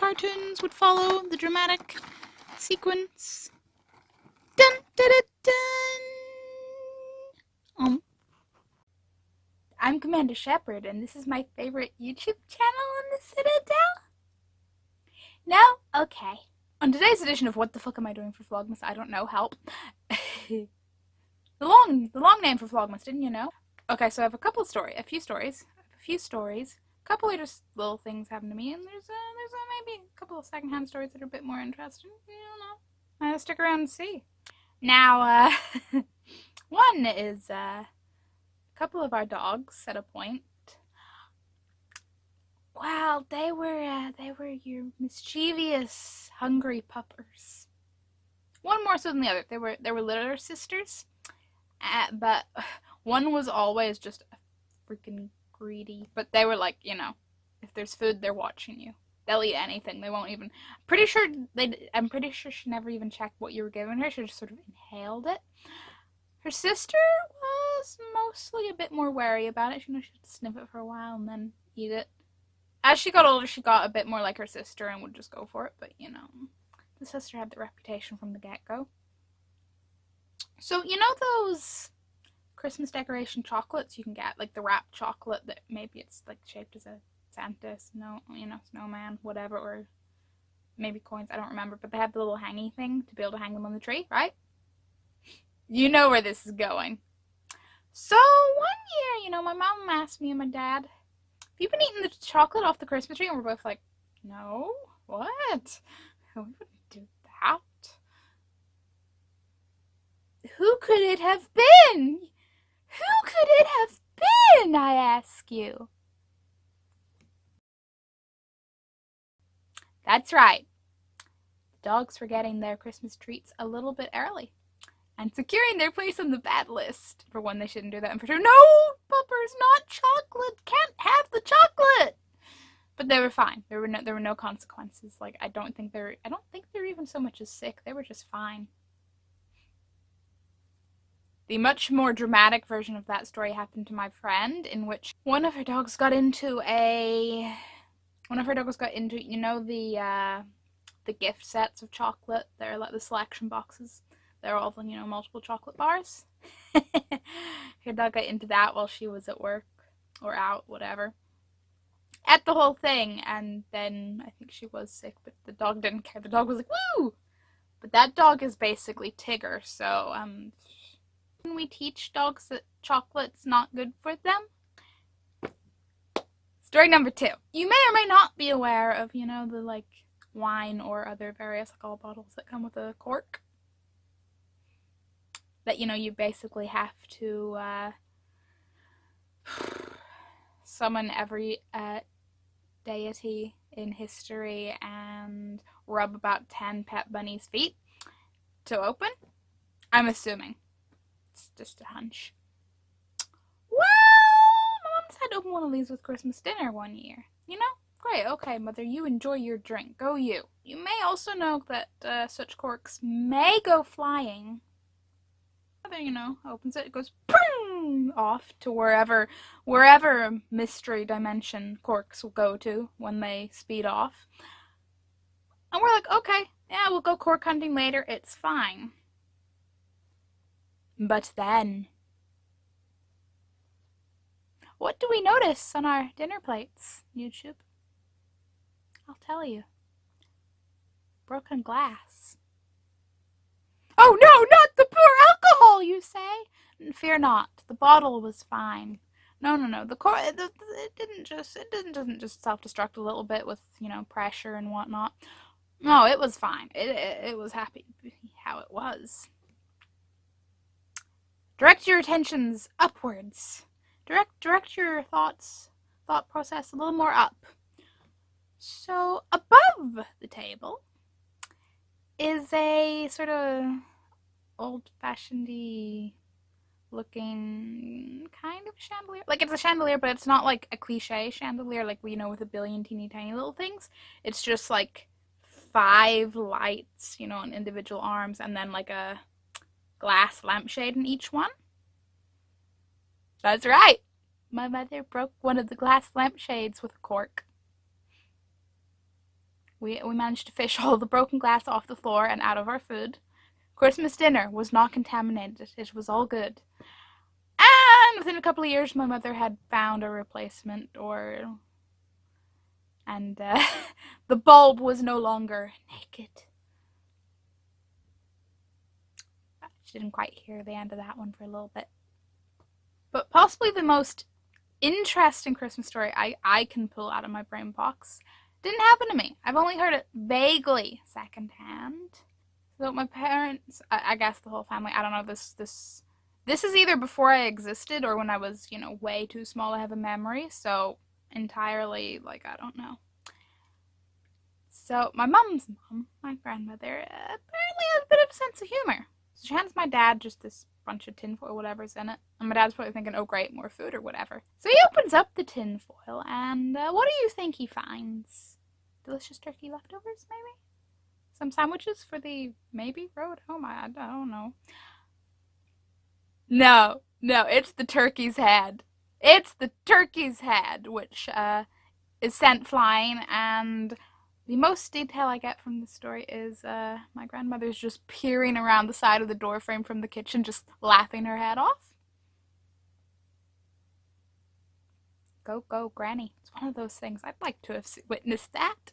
cartoons would follow the dramatic sequence. Dun, dun, dun, dun. I'm Commander Shepard, and this is my favorite YouTube channel on the Citadel. No? Okay. On today's edition of What the Fuck Am I Doing for Vlogmas? I don't know, help. the long name for Vlogmas, didn't you know? Okay, so I have a few stories. A couple of just little things happened to me, and there's maybe a couple of secondhand stories that are a bit more interesting. You don't know. Stick around and see. Now, one is a couple of our dogs at a point. Well, they were your mischievous, hungry puppers. One more so than the other. They were litter sisters, but one was always just freaking greedy. But they were like, you know, if there's food, they're watching you. They'll eat anything. They won't even. I'm pretty sure she never even checked what you were giving her. She just sort of inhaled it. Her sister was mostly a bit more wary about it. You know, she'd sniff it for a while and then eat it. As she got older, she got a bit more like her sister and would just go for it. But, you know, the sister had the reputation from the get-go. So, you know those Christmas decoration chocolates you can get? Like the wrapped chocolate that maybe it's like shaped as a Santa, snowman, whatever, or maybe coins, I don't remember. But they have the little hangy thing to be able to hang them on the tree, right? You know where this is going. So, one year, you know, my mom asked me and my dad, have you been eating the chocolate off the Christmas tree? And we're both like, no, what? We wouldn't do that. Who could it have been? Who could it have been, I ask you? That's right. The dogs were getting their Christmas treats a little bit early and securing their place on the bad list. For one, they shouldn't do that, and for two, no, puppers, not chocolate, can't have the chocolate. But they were fine. There were no consequences. Like, I don't think they're even so much as sick. They were just fine. The much more dramatic version of that story happened to my friend, in which one of her dogs got into, you know, the gift sets of chocolate. They're like the selection boxes. They're all, you know, multiple chocolate bars. Her dog got into that while she was at work or out, whatever. Ate the whole thing, and then I think she was sick, but the dog didn't care. The dog was like, woo! But that dog is basically Tigger, so, when we teach dogs that chocolate's not good for them. Story number 2. You may or may not be aware of, you know, the, like, wine or other various alcohol bottles that come with a cork. That, you know, you basically have to summon every deity in history and rub about 10 pet bunnies' feet to open. I'm assuming. It's just a hunch. Well, my mom decided to open one of these with Christmas dinner one year. You know? Great, okay, mother, you enjoy your drink. Go you. You may also know that such corks may go flying. Mother, you know, opens it, goes boom, off to wherever mystery dimension corks will go to when they speed off. And we're like, okay, yeah, we'll go cork hunting later, it's fine. But then, what do we notice on our dinner plates, YouTube? I'll tell you. Broken glass. Oh no, not the poor alcohol, you say? Fear not, the bottle was fine. No, it doesn't just self-destruct a little bit with, you know, pressure and whatnot. No, it was fine. It was happy how it was. Direct your attentions upwards. Direct your thought process a little more up. So above the table is a sort of old-fashioned-y looking kind of chandelier. Like, it's a chandelier, but it's not like a cliche chandelier, like, you know, with a billion teeny tiny little things. It's just like 5 lights, you know, on individual arms, and then like a glass lampshade in each one. That's right. My mother broke one of the glass lampshades with a cork. We managed to fish all the broken glass off the floor and out of our food. Christmas dinner was not contaminated. It was all good. And within a couple of years, my mother had found a replacement, and the bulb was no longer naked. She didn't quite hear the end of that one for a little bit. But possibly the most interesting Christmas story I can pull out of my brain box didn't happen to me. I've only heard it vaguely secondhand. So my parents, I guess the whole family, I don't know, this is either before I existed or when I was, way too small to have a memory. So entirely, I don't know. So my mom's mom, my grandmother, apparently has a bit of a sense of humor. So she hands my dad just this bunch of tinfoil, whatever's in it. And my dad's probably thinking, oh great, more food or whatever. So he opens up the tinfoil and what do you think he finds? Delicious turkey leftovers, maybe? Some sandwiches for the maybe road home? I don't know. No, it's the turkey's head. It's the turkey's head, which is sent flying, and the most detail I get from the story is my grandmother's just peering around the side of the doorframe from the kitchen, just laughing her head off. Go, Granny. It's one of those things. I'd like to have witnessed that.